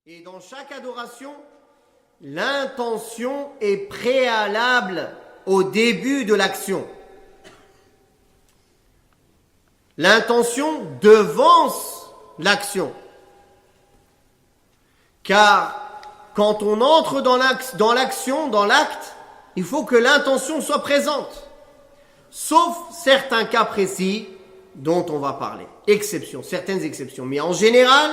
Et dans chaque adoration, l'intention est préalable au début de l'action. L'intention devance l'action. Car quand on entre dans l'action, dans l'acte, il faut que l'intention soit présente. Sauf certains cas précis dont on va parler. Exceptions, certaines exceptions. Mais en général,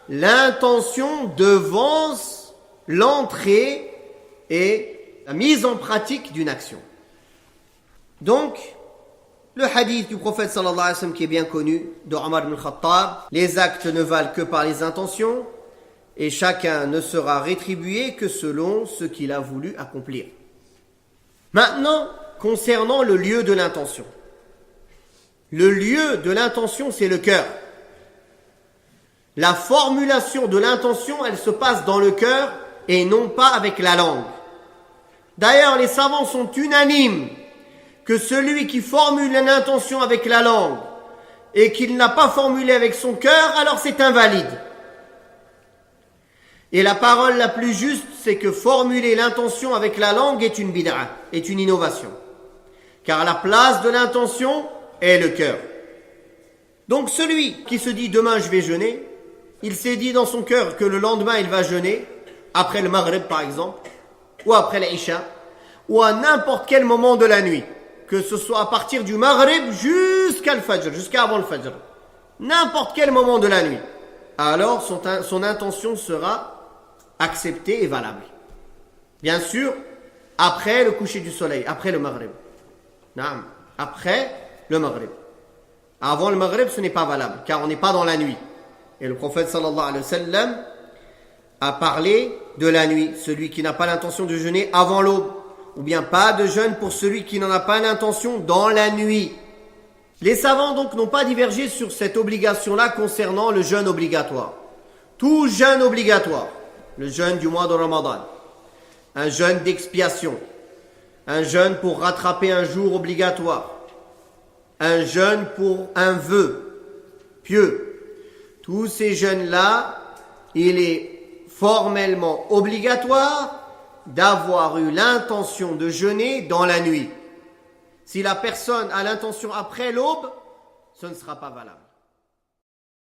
l'intention devance l'entrée et la mise en pratique d'une action. Donc, le hadith du prophète sallallahu alayhi wa sallam qui est bien connu de Omar ibn Khattab, les actes ne valent que par les intentions et chacun ne sera rétribué que selon ce qu'il a voulu accomplir. Maintenant, concernant le lieu de l'intention. Le lieu de l'intention, c'est le cœur. La formulation de l'intention, elle se passe dans le cœur et non pas avec la langue. D'ailleurs, les savants sont unanimes que celui qui formule une intention avec la langue et qu'il n'a pas formulé avec son cœur, alors c'est invalide. Et la parole la plus juste, c'est que formuler l'intention avec la langue est une bid'a, est une innovation. Car la place de l'intention est le cœur. Donc celui qui se dit demain je vais jeûner, il s'est dit dans son cœur que le lendemain il va jeûner, après le Maghrib par exemple, ou après l'Isha, ou à n'importe quel moment de la nuit, que ce soit à partir du Maghrib jusqu'à le Fajr, jusqu'à avant le Fajr, n'importe quel moment de la nuit, alors son intention sera acceptée et valable. Bien sûr, après le coucher du soleil, après le Maghrib. Naam, après le Maghrib. Avant le Maghrib, ce n'est pas valable, car on n'est pas dans la nuit. Et le prophète sallallahu alayhi wa sallam a parlé de la nuit, celui qui n'a pas l'intention de jeûner avant l'aube, ou bien pas de jeûne pour celui qui n'en a pas l'intention dans la nuit. Les savants donc n'ont pas divergé sur cette obligation-là concernant le jeûne obligatoire. Tout jeûne obligatoire, le jeûne du mois de Ramadan, un jeûne d'expiation, un jeûne pour rattraper un jour obligatoire, un jeûne pour un vœu pieux. Tous ces jeûnes-là, il est formellement obligatoire d'avoir eu l'intention de jeûner dans la nuit. Si la personne a l'intention après l'aube, ce ne sera pas valable.